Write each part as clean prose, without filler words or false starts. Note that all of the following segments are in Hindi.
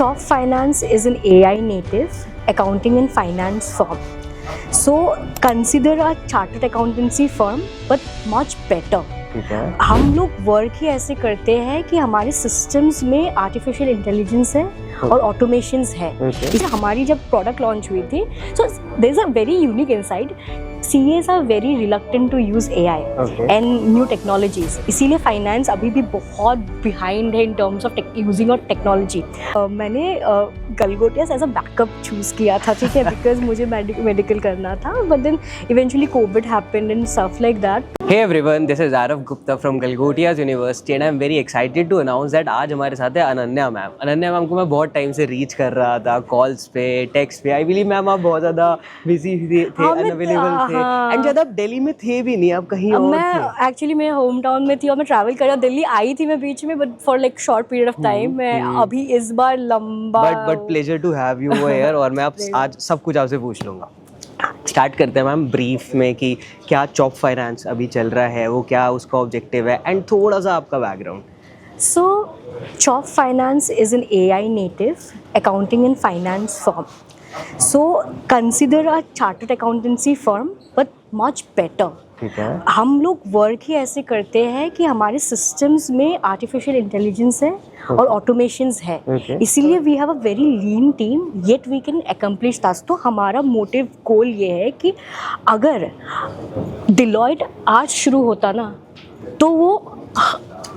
Chop Finance is an AI native accounting and finance firm. So consider a chartered accountancy firm but much better. हम लोग वर्क ही ऐसे करते हैं कि हमारे सिस्टम्स में आर्टिफिशियल इंटेलिजेंस है और ऑटोमेशंस है। हमारी जब प्रोडक्ट लॉन्च हुई थी, so there is a very unique insight. CAs are very reluctant to use AI and new technologies. इसीलिए फाइनेंस अभी भी बहुत बिहाइंड है in terms of using और टेक्नोलॉजी। मैंने Galgotias as a backup choose किया था, ठीक है, बिकॉज मुझे मेडिकल करना था, but then eventually Covid happened and stuff like that. Hey everyone, this is Arav Gupta from Galgotias University and I am very excited to announce that आज हमारे साथ है अनन्या मैम। अनन्या मैम को मैं बहुत टाइम से रीच कर रहा था, कॉल्स पे, टेक्स्ट पे। आई बिलीव मैम आप बहुत ज़्यादा बिजी थे, अनअवेलेबल थे, एंड जब आप दिल्ली में थे भी नहीं, आप कहीं और थे। मैं एक्चुअली मैं होम टाउन में थी और मैं ट्रैवल कर रहा, दिल्ली आई थी मैं बीच में, but for like short period of time. मैं अभी इस बार लंबा but pleasure to have you here और मैं आज सब कुछ आपसे पूछ लूँगा। स्टार्ट करते हैं मैम ब्रीफ में कि क्या चॉप फाइनेंस अभी चल रहा है, वो क्या उसका ऑब्जेक्टिव है, एंड थोड़ा सा आपका background. So chop finance is an AI native accounting and finance firm. So consider a chartered accountancy firm but much better. हम लोग वर्क ही ऐसे करते हैं कि हमारे सिस्टम्स में आर्टिफिशियल इंटेलिजेंस है और ऑटोमेशंस है। इसीलिए we have a very lean team, yet we can accomplish task. तो हमारा मोटिव गोल ये है कि अगर डिलॉयट आज शुरू होता ना, तो वो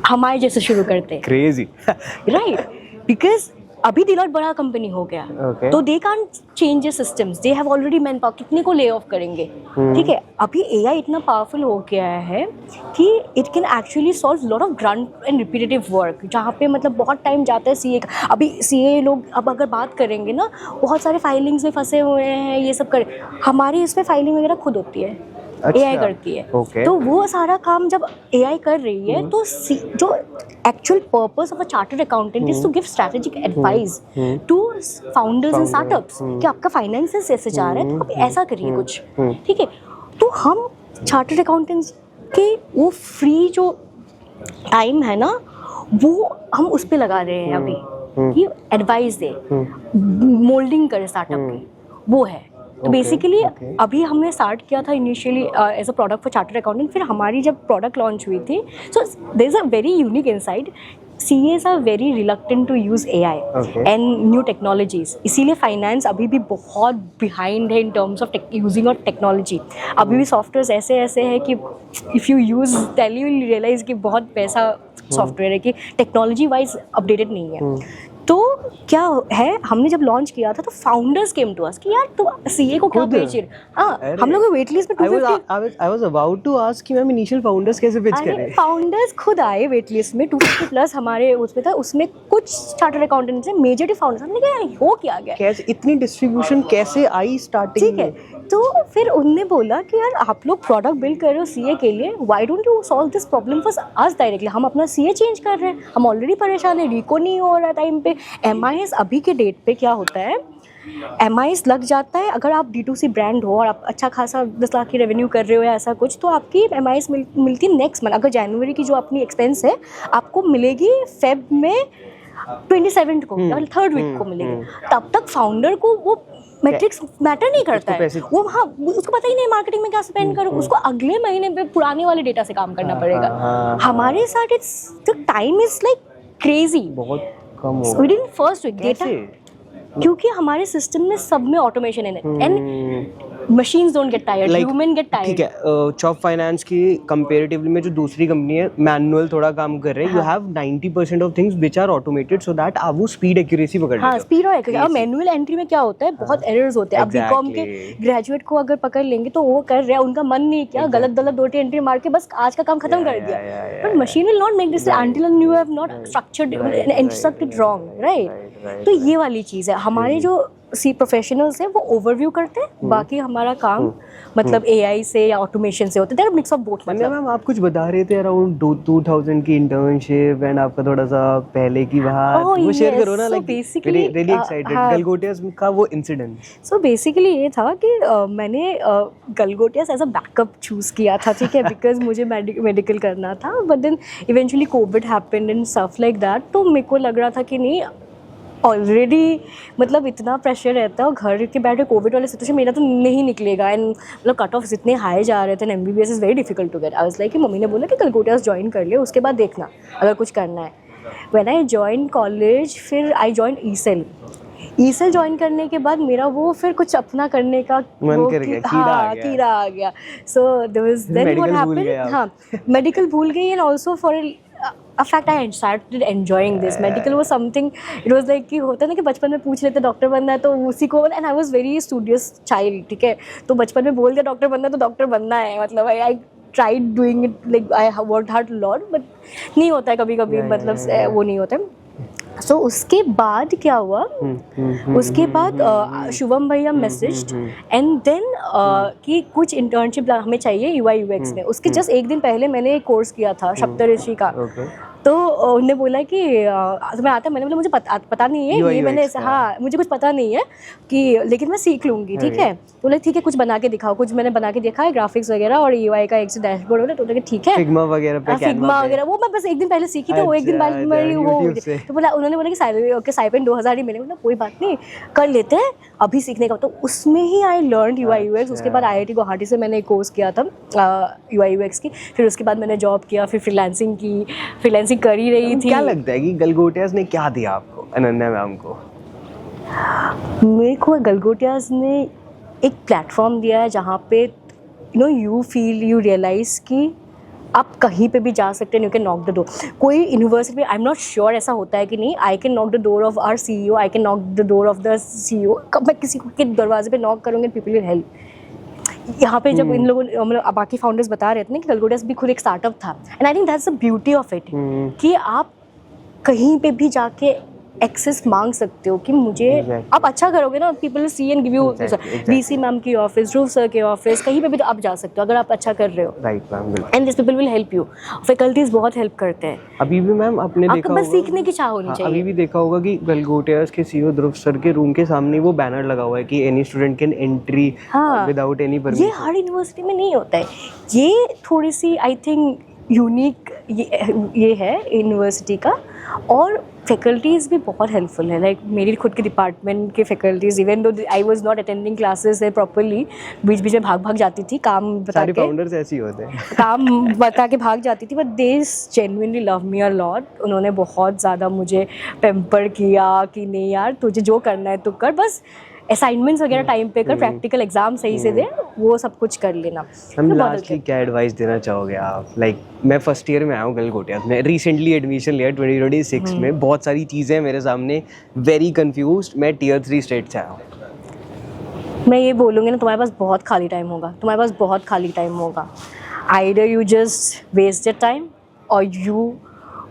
हमारे जैसे शुरू करते। Crazy, right? बिकॉज अभी डिलॉयट बड़ा कंपनी हो गया, तो they can't change systems, they have already man power, कितने को ले ऑफ करेंगे, ठीक है। अभी AI इतना पावरफुल हो गया है कि it can actually solve lot of grand and repetitive work, जहाँ पे मतलब बहुत टाइम जाता है CA का। अभी CA लोग अब अगर बात करेंगे ना, बहुत सारे फाइलिंग्स में फंसे हुए हैं, ये सब करें। हमारे इसमें फाइलिंग वगैरह खुद होती है, AI करती है। तो वो सारा काम जब AI कर रही है, तो जो actual purpose of a chartered accountant is to give strategic advice to founders and startups कि आपका फाइनेंसेस ऐसे जा रहा है, तो आप ऐसा करिए कुछ, ठीक है। तो हम चार्टर्ड अकाउंटेंट्स के वो फ्री जो टाइम है ना, वो हम उस पर लगा रहे हैं अभी कि एडवाइस दे, मोल्डिंग करे स्टार्टअप की, वो है। तो बेसिकली अभी हमने स्टार्ट किया था initially as a product for chartered accountant. फिर हमारी जब प्रोडक्ट लॉन्च हुई थी, so there is a very unique insight. CAs are very reluctant to use AI and new technologies. इसीलिए फाइनेंस अभी भी बहुत बिहाइंड है in terms of using और टेक्नोलॉजी। अभी भी सॉफ्टवेयर ऐसे हैं कि if you use Tally you will realise कि बहुत पैसा सॉफ्टवेयर है, कि टेक्नोलॉजी वाइज अपडेटेड नहीं है। तो क्या है, हमने जब लॉन्च किया था तो फाउंडर्स केम टू अस कि यार तो CA को क्या बेच रहे। हाँ, हम लोग वेट लिस्ट में 250। I was about to ask कि मैम इनिशियल फाउंडर्स कैसे पिच कर रहे हैं। फाउंडर्स खुद आए वेट लिस्ट में, 250 प्लस हमारे उसमें था। उसमें कुछ चार्टर्ड अकाउंटेंट्स हैं, मेजॉरिटी फाउंडर्स। हमने कहा हो क्या गया, कैसे इतनी डिस्ट्रीब्यूशन कैसे आई स्टार्टिंग, ठीक है। तो फिर उनने बोला कि यार आप लोग प्रोडक्ट बिल्ड कर रहे हो CA के लिए, why don't you solve this problem for us directly. हम अपना CA चेंज कर रहे हैं, हम ऑलरेडी परेशान है, रिको नहीं हो रहा टाइम पे। MIS अभी के डेट पे क्या होता है, MIS लग जाता है अगर आप D2C ब्रांड हो और आप अच्छा खासा 10 लाख की रेवेन्यू कर रहे हो या ऐसा कुछ, तो आपकी MIS मिलती है नेक्स्ट मंथ। अगर जनवरी की जो अपनी एक्सपेंस है आपको मिलेगी फेब में 27 को या थर्ड वीक को मिलेगी। तब तक फाउंडर को वो मैट्रिक्स मैटर नहीं करता है, वो हाँ उसको पता ही नहीं मार्केटिंग में क्या स्पेंड करो, उसको अगले महीने पे पुराने वाले डेटा से काम करना पड़ेगा। हमारे साथ it's the time is like crazy, बहुत कम हो विदिन फर्स्ट वीक डेटा, क्योंकि हमारे सिस्टम में सब में ऑटोमेशन है and machines don't get tired, human get tired. ठीक है, चॉप फाइनेंस की कंपैरेटिवली में जो दूसरी कंपनी है मैनुअल थोड़ा काम कर रहे हैं, you have 90% of things which are automated so that आप वो स्पीड एक्यूरेसी पकड़ लेते हो। हाँ, स्पीड और एक्यूरेसी। अब मैनुअल एंट्री में क्या होता है, बहुत एरर्स होते हैं। अब बीकॉम के ग्रेजुएट को अगर पकड़ लेंगे तो वो कर रहे हैं, उनका मन नहीं किया, गलत गलत 2 एंट्री मार के बस आज का काम खत्म कर दिया। But machine will not make this until you have not structured instructed wrong, right? तो ये वाली चीज़ है। हमारे जो प्रोफेशनल्स हैं वो ओवरव्यू करते हैं, बाकी हमारा काम मतलब AI से या ऑटोमेशन से होता है। There mix of both. Ma'am आप कुछ बता रहे थे अराउंड 2000 की इंटर्नशिप एंड आपका थोड़ा सा पहले की बात, वो शेयर करो ना। लाइक रियली एक्साइटेड गलगोटियास का वो इंसिडेंट। सो बेसिकली ये था कि मैंने Galgotias as a backup choose किया था, ठीक है, बिकॉज मुझे मेडिकल करना था, but then eventually Covid happened and stuff like that. तो मेरे को लग रहा था कि नहीं, ऑलरेडी मतलब इतना प्रेशर रहता है, और घर के बैठे कोविड वाले सिचुएशन मेरा तो नहीं निकलेगा, एंड मतलब कट ऑफ इतने हाई जा रहे थे, and MBBS is very difficult to get. I was like कि मम्मी ने बोला कि गलगोटियास ज्वाइन कर ले, उसके बाद देखना अगर कुछ करना है। व्हेन आई जॉइन कॉलेज, फिर आई जॉइन ई-सेल ज्वाइन करने के बाद मेरा वो फिर कुछ अपना करने का मन कर गया, कीड़ा आ गया। So there was then what happened, हाँ मेडिकल भूल गई, and also for a fact I started enjoying this. Medical was something, it was like कि होता है ना कि बचपन में पूछ लेते डॉक्टर बनना है तो उसी को, and I was very studious child, ठीक है, तो बचपन में बोल दिया डॉक्टर बनना है तो डॉक्टर बनना है, मतलब I tried doing it, like I worked hard a lot, but नहीं होता है कभी कभी, मतलब वो नहीं होता है। सो उसके बाद क्या हुआ, उसके बाद शुभम भैया मैसेज्ड एंड देन कि कुछ इंटर्नशिप हमें चाहिए UI UX में। उसके जस्ट एक दिन पहले मैंने एक कोर्स किया था सप्तऋषि का, तो उन्होंने बोला कि तुम्हें आता है, मैंने बोला मुझे पता नहीं है, ये मैंने हाँ मुझे कुछ पता नहीं है कि, लेकिन मैं सीख लूँगी, ठीक है। तो बोले ठीक है कुछ बना के दिखाओ, कुछ मैंने बना के देखा है ग्राफिक्स वगैरह और UI का एक से डैशबोर्ड वगैरह, तो ठीक है फिग्मा वगैरह वो मैं बस एक दिन पहले सीखी थी, वो एक दिन बाद मेरी वो, तो बोला उन्होंने बोला कि साइपेंड 2000 ही मिले, मतलब कोई बात नहीं कर लेते हैं अभी सीखने का। तो उसमें ही आई लर्न UI UX। उसके बाद IIT गुवाहाटी से मैंने एक कोर्स किया था UI UX की, फिर उसके बाद मैंने जॉब किया, फिर फ्रीलांसिंग कर ही रही थी। क्या लगता है कि गलगोटियास ने क्या दिया आपको, अनन्या मैम को? मेरे को गलगोटियास ने एक प्लेटफॉर्म दिया है जहाँ पे यू फील, यू रियलाइज़ कि आप कहीं पे भी जा सकते हैं, you can knock the door. कोई यूनिवर्सिटी में, आई एम नॉट श्योर ऐसा होता है कि नहीं, I can knock the door of our CEO, I can knock the door of the CEO। कब मैं किसी के दरवाजे पे नॉक करूँगी, पीपल विल हेल्प। यहाँ पे जब इन लोगों मतलब बाकी फाउंडर्स बता रहे थे ना कि गलगोटियास भी खुद एक स्टार्टअप था, and I think that's the beauty of it, कि आप कहीं पे भी जाके एक्सेस मांग सकते हो कि मुझे आप अच्छा करोगे ना, people will see and give you. DC ma'am की ऑफिस, ध्रुव सर के ऑफिस, कहीं पे भी तो आप जा सकते हो अगर आप अच्छा कर रहे हो, right ma'am, and this people will help you. Faculties बहुत हेल्प करते हैं। अभी भी मैम आपने देखा होगा, बस सीखने की चाह होनी चाहिए। अभी भी देखा होगा कि गलगोटियास के CEO ध्रुव सर के रूम के सामने वो बैनर लगा हुआ है कि any student can entry without any permission. ये हर यूनिवर्सिटी में नहीं होता है, ये थोड़ी सी आई थिंक यूनिक ये है यूनिवर्सिटी का। और फैकल्टीज़ भी बहुत हेल्पफुल है, लाइक मेरी खुद के डिपार्टमेंट के faculties, even though I was not attending classes properly, बीच बीच में भाग जाती थी, काम बता सारे के, फाउंडर्स ऐसे ही होते हैं काम बता के भाग जाती थी, but they genuinely love me a lot. उन्होंने बहुत ज़्यादा मुझे पेम्पर किया कि नहीं यार तुझे जो करना है तू कर, बस असाइनमेंट्स वगैरह टाइम पे कर, प्रैक्टिकल एग्जाम सही से दे, वो सब कुछ कर लेना। हम लास्टली क्या एडवाइस देना चाहोगे आप? लाइक मैं फर्स्ट ईयर में आया हूँ गलगोटियास में, रिसेंटली एडमिशन लिया 2026 में, बहुत सारी चीज़ें मेरे सामने, वेरी कंफ्यूज्ड, मैं Tier 3 स्टेट से आया हूँ। मैं ये बोलूँगी ना, तुम्हारे पास बहुत खाली टाइम होगा, either you just waste your time और you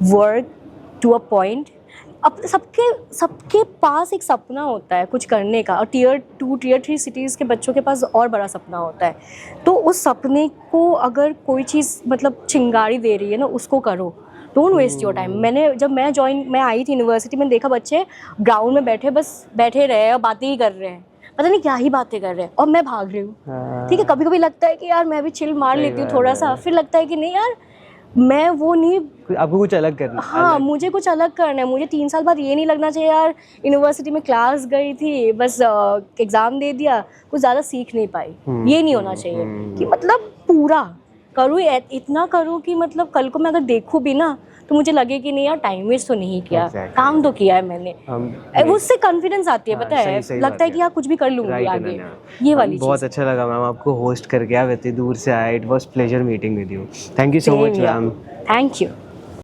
work to a point. अब सबके पास एक सपना होता है कुछ करने का, और Tier 2 Tier 3 सिटीज़ के बच्चों के पास और बड़ा सपना होता है। तो उस सपने को अगर कोई चीज़ मतलब चिंगारी दे रही है ना, उसको करो, डोंट वेस्ट योर टाइम। मैं आई थी यूनिवर्सिटी, मैंने देखा बच्चे ग्राउंड में बैठे रहे और बातें ही कर रहे हैं, पता नहीं क्या ही बातें कर रहे हैं, और मैं भाग रही हूँ। ठीक है, कभी कभी लगता है कि यार मैं भी चिल मार लेती हूँ थोड़ा सा, फिर लगता है कि नहीं यार मैं वो नहीं, आपको कुछ अलग करना है। हाँ मुझे कुछ अलग करना है। मुझे 3 साल बाद ये नहीं लगना चाहिए यार यूनिवर्सिटी में क्लास गई थी, बस एग्ज़ाम दे दिया, कुछ ज़्यादा सीख नहीं पाई। ये नहीं होना चाहिए कि मतलब पूरा करूँ, इतना करूँ कि मतलब कल को मैं अगर देखूँ भी ना तो मुझे लगे कि नहीं यार टाइम वेस्ट तो नहीं किया, काम तो किया है मैंने। उससे कॉन्फिडेंस आती है, पता है, लगता है कि यार कुछ भी कर लूँगी आगे, ये वाली चीज़। बहुत अच्छा लगा मैम आपको होस्ट करके, आप इतनी दूर से आए, it was pleasure meeting with you. Thank you so much ma'am. Thank you.